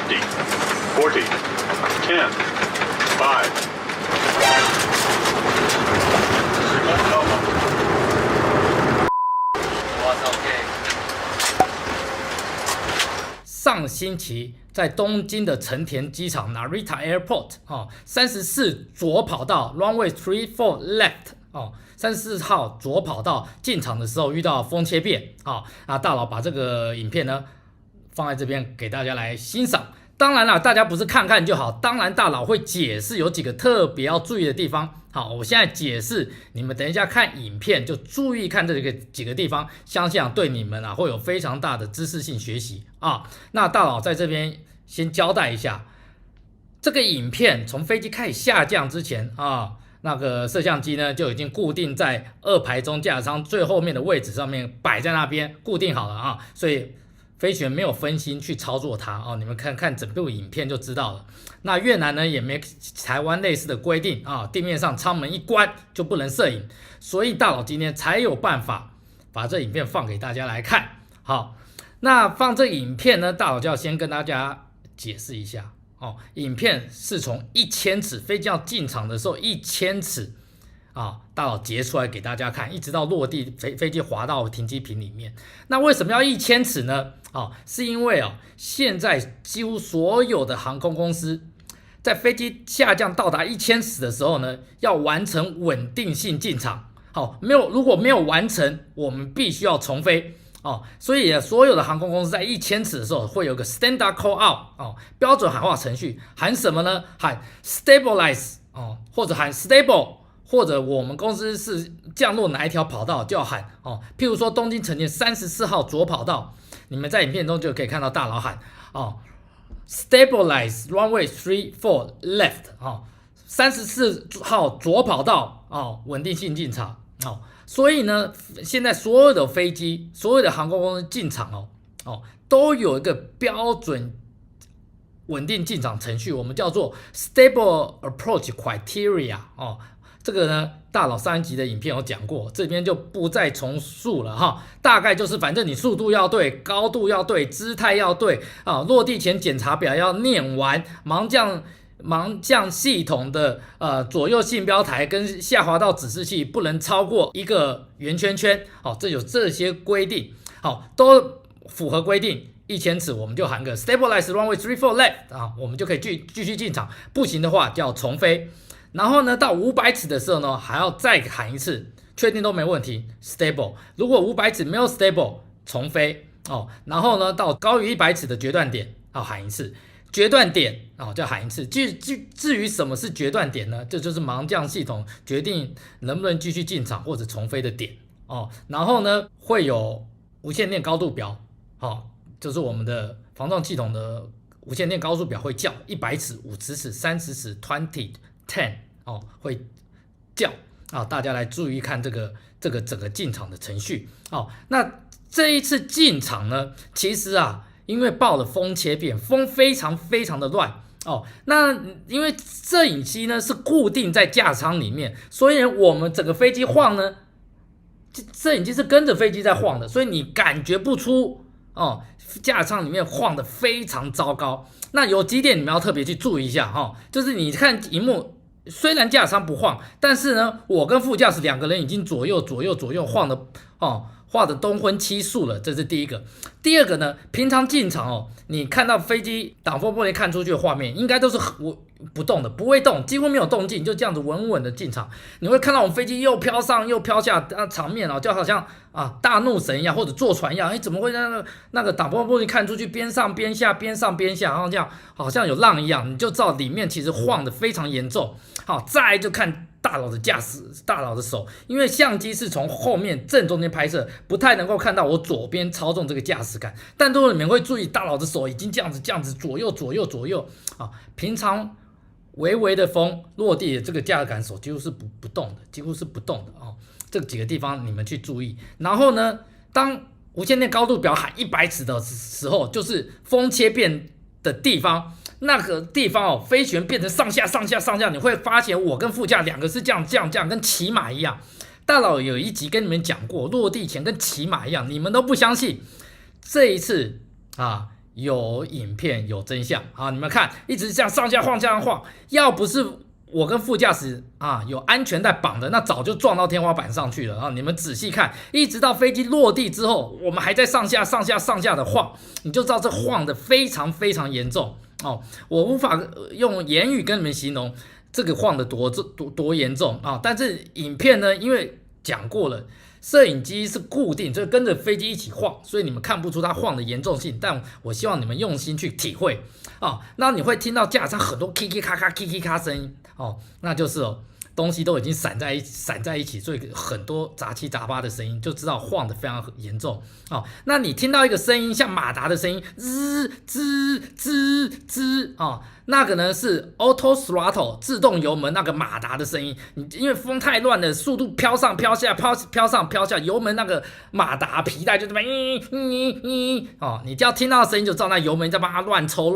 50, 40, 10, 5. OK。上星期在东京的成田机场 Narita Airport 34左跑道 Runway 34 Left 34号左跑道进场的时候遇到风切变大佬把这个影片呢放在这边给大家来欣赏。当然了，大家不是看看就好，当然大佬会解释有几个特别要注意的地方。好，我现在解释，你们等一下看影片就注意看这几个地方，相信对你们会有非常大的知识性学习那大佬在这边先交代一下，这个影片从飞机开始下降之前那个摄像机呢就已经固定在2排中驾驶舱最后面的位置上面摆在那边固定好了所以飞行员没有分心去操作它你们看看整部影片就知道了。那越南呢也没台湾类似的规定地面上舱门一关就不能摄影，所以大佬今天才有办法把这影片放给大家来看。好，那放这影片呢，大佬就要先跟大家解释一下影片是从1000尺飞机要进场的时候1000尺大佬截出来给大家看，一直到落地飞机滑到停机坪里面。那为什么要1000尺呢是因为现在几乎所有的航空公司在飞机下降到达1000尺的时候呢，要完成稳定性进场如果没有完成，我们必须要重飞所以所有的航空公司在1000尺的时候会有个 standard call out 标准喊话程序，喊什么呢？喊 stabilize 或者喊 stable， 或者我们公司是降落哪一条跑道就要喊譬如说东京成田34号左跑道，你们在影片中就可以看到大佬喊stabilize runway 34 left 34号左跑道稳定性进场所以呢，现在所有的飞机、所有的航空公司进场都有一个标准稳定进场程序，我们叫做 Stable Approach Criteria 这个呢，大佬上一集的影片有讲过，这边就不再重述了大概就是反正你速度要对，高度要对，姿态要对落地前检查表要念完，盲降系统的左右信标台跟下滑道指示器不能超过一个圆圈圈这有这些规定都符合规定，1000尺我们就喊个 Stabilize Runway 34 Left 我们就可以继续进场，不行的话就要重飞。然后呢，到500尺的时候呢，还要再喊一次，确定都没问题 Stable。如果500尺没有 Stable， 重飞然后呢，到高于100尺的决断点要喊一次。决断点就喊一次。至于什么是决断点呢？这就是盲降系统决定能不能继续进场或者重飞的点然后呢，会有无线电高度表就是我们的防撞系统的无线电高度表会叫100尺、50尺、30尺、20、10会叫大家来注意看这个整个进场的程序那这一次进场呢，其实因为报了风切变，风非常非常的乱那因为摄影机呢是固定在驾驶舱里面，所以我们整个飞机晃呢，摄影机是跟着飞机在晃的，所以你感觉不出驾驶舱里面晃得非常糟糕。那有几点你们要特别去注意一下就是你看萤幕，虽然驾驶舱不晃，但是呢，我跟副驾驶2个人已经左右晃得东昏西素了，这是第一个。第二个呢，平常进场你看到飞机挡风玻璃看出去的画面，应该都是不动的，不会动，几乎没有动静，就这样子稳稳的进场。你会看到我们飞机又飘上又飘下，场面就好像大怒神一样，或者坐船一样，怎么会那个挡风玻璃看出去边上边下，边上边下，然后这样好像有浪一样，你就知道里面其实晃得非常严重。再来就看大佬的驾驶，大佬的手，因为相机是从后面正中间拍摄，不太能够看到我左边操纵这个驾驶杆，但如果你们会注意，大佬的手已经这样子左右平常微微的风落地的这个驾驶杆手几乎是不动的这几个地方你们去注意。然后呢，当无线电高度表喊100尺的时候，就是风切变的地方。那个地方飞行员变成上下，你会发现我跟副驾2个是这样，跟骑马一样。大佬有一集跟你们讲过，落地前跟骑马一样，你们都不相信。这一次有影片有真相啊！你们看，一直这样上下晃，这样晃，要不是我跟副驾驶啊有安全带绑的，那早就撞到天花板上去了啊！你们仔细看，一直到飞机落地之后，我们还在上下的晃，你就知道这晃的非常非常严重哦！我无法用言语跟你们形容这个晃的多严重啊！但是影片呢，因为讲过了。摄影机是固定，就跟着飞机一起晃，所以你们看不出它晃的严重性。但我希望你们用心去体会哦。那你会听到驾驶上很多 kiki 咔咔 kiki 咔声音哦，那就是东西都已经散在一起，所以很多杂七杂八的声音，就知道晃得非常严重哦。那你听到一个声音，像马达的声音，吱吱吱吱哦，那个呢是 auto throttle 自动油门那个马达的声音。你因为风太乱了，速度飘上飘下，飘上飘下，油门那个马达皮带就这么哦，你只要听到声音就知道那油门在帮它乱抽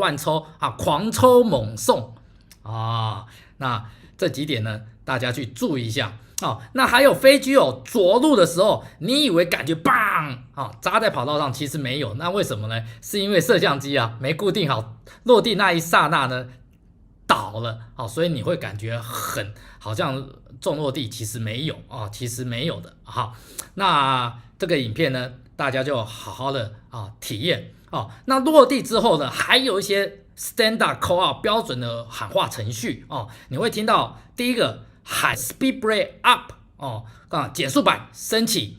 啊，狂抽猛送啊。那这几点呢，大家去注意一下哦。那还有飞机着陆的时候，你以为感觉棒扎在跑道上，其实没有。那为什么呢？是因为摄像机没固定好，落地那一刹那呢倒了所以你会感觉好像重落地，其实没有其实没有的。好，那这个影片呢，大家就好好的体验那落地之后呢，还有一些standard call out 标准的喊话程序你会听到第一个喊 speed brake up 减速板升起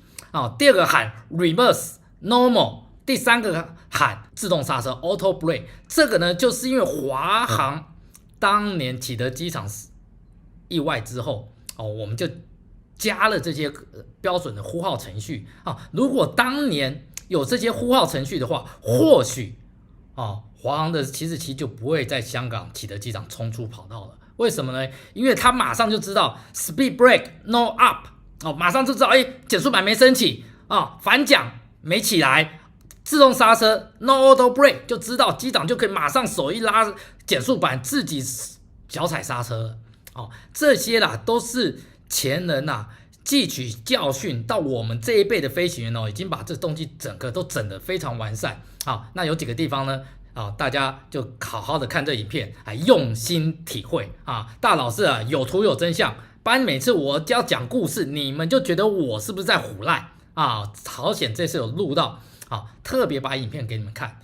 第二个喊 reverse normal， 第三个喊自动刹车 auto brake。 这个呢，就是因为华航当年启德机场意外之后我们就加了这些标准的呼号程序如果当年有这些呼号程序的话，或许华航的747就不会在香港启德机场冲出跑道了。为什么呢？因为他马上就知道 speed brake no up 马上就知道减速板没升起反桨没起来，自动刹车 no auto brake 就知道机长就可以马上手一拉减速板，自己脚踩刹车了这些啦都是前人汲取教训，到我们这一辈的飞行员已经把这东西整个都整得非常完善那有几个地方呢大家就好好的看这影片，用心体会大老师有图有真相，不然每次我要讲故事，你们就觉得我是不是在唬烂好险这次有录到特别把影片给你们看。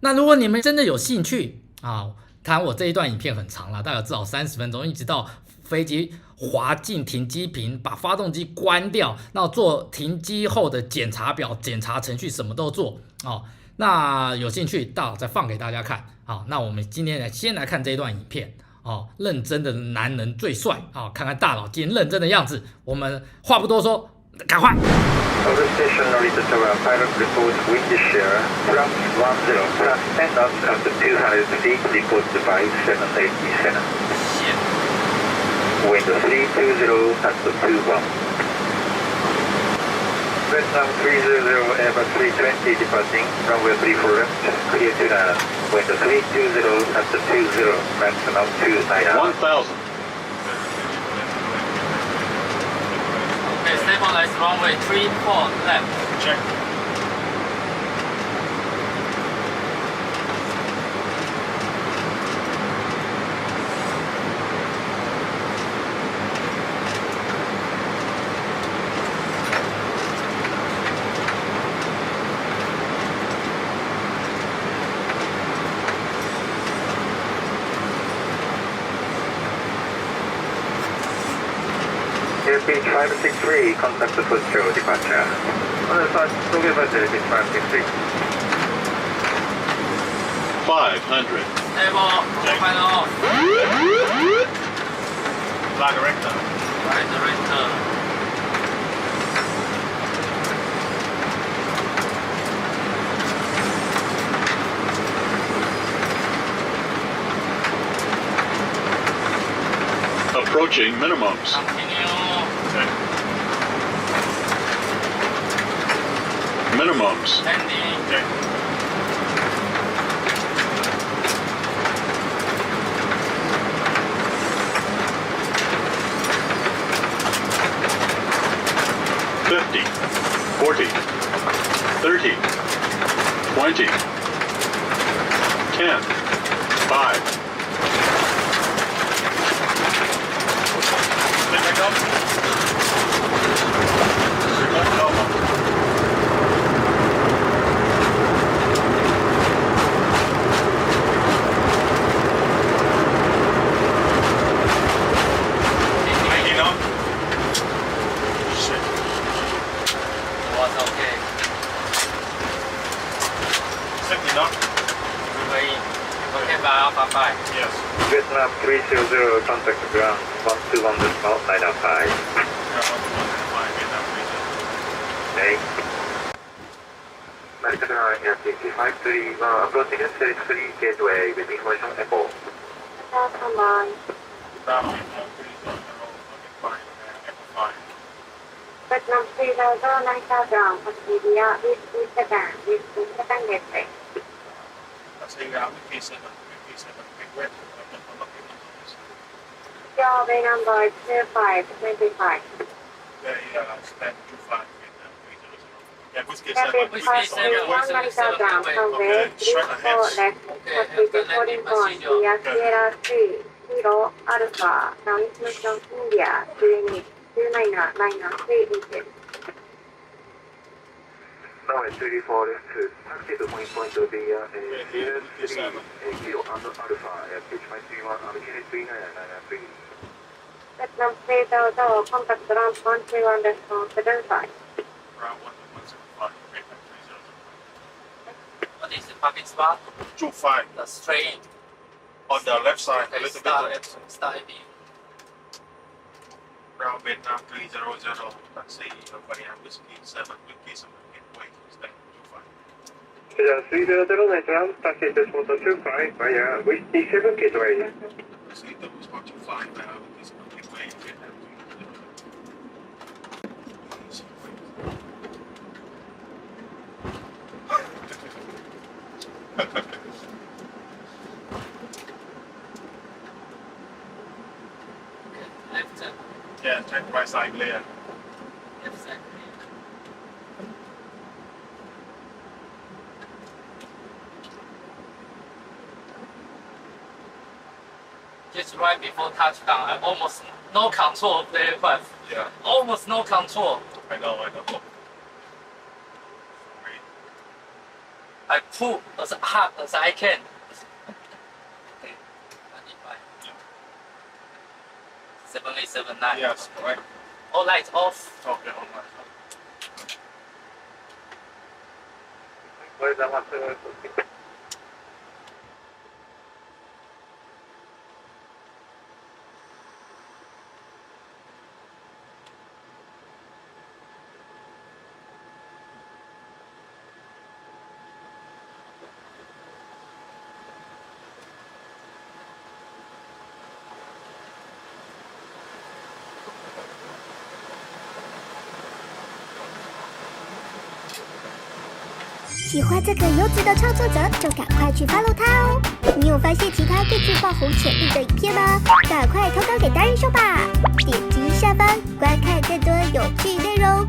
那如果你们真的有兴趣当然我这一段影片很长了，大概至少30分钟，一直到飞机滑进停机坪，把发动机关掉，然后做停机后的检查表、检查程序，什么都做那有兴趣大佬再放给大家看那我们今天先来看这一段影片认真的男人最帅看看大佬今天认真的样子。我们话不多说，赶快。Station Narita Tower, pilot reports wind shear, plus 10, plus 10 knots up to 200 feet, reported by 787. Wind 320 up to 21. Vietnam 300, Airbus 320 departing, runway 34 left, clear to land. Wind 320 up to 20, maximum 29. 1,000. Okay, stabilize runway 34 left. Check. Airbus 563, contact the Foothill departure. Tokyo Departure, Airbus 563. 500. Table, final off. Flag director. Right director. Approaching minimums. Continue. Minimums. Landing. $50, $40, $30, $20, Alpha 5. Yes. Vietnam 300, contact ground 121 decimal 905. Vietnam 30. Okay. American RTC 53, approaching S3 gateway with information echo. Come on. Bravo Vietnam 30, fine, Echo 5. Vietnam 30, 9000, Australia, with Japan, with Japan gateway. That's a P7, big wet. Your number is 2525. They stand 25 Vietnam 300. Yeah, whiskey Traffic 7. 1 9000, convey 34 left, Pacific 41, via Sierra 3, Kilo, Alpha, transmission India, 2993 inches. Now at 34 left, taxi to point to the Sierra 3, Kilo under Alpha at pitch 531, Alpha 3993. Vietnam 3000, contact ground 131 response 75. Round 1175 Vietnam 30. What is the parking spot? 25 The straight. on the left side, a little bit left. Start AB. Round Vietnam 300. That's a Vietnam whiskey 7, whiskey 7, gateway, stand 25. 300 night round, taxi to spot 25 via Whiskey 7 gateway. See, that was 125 now, this gateway, Vietnam 300. Left, Yeah, check right side clear. left side. Just right before touchdown, I almost no control of the aircraft. Yeah, Almost no control. I know. Sorry. I pull as hard as I can. Okay, 25. 7879. Yes, correct. All lights off. Okay, all right. Where's that one? 喜欢这个优质的创作者，就赶快去 follow 他哦！你有发现其他更具爆红潜力的影片吗？赶快投稿给达人秀吧！点击下方观看更多有趣内容。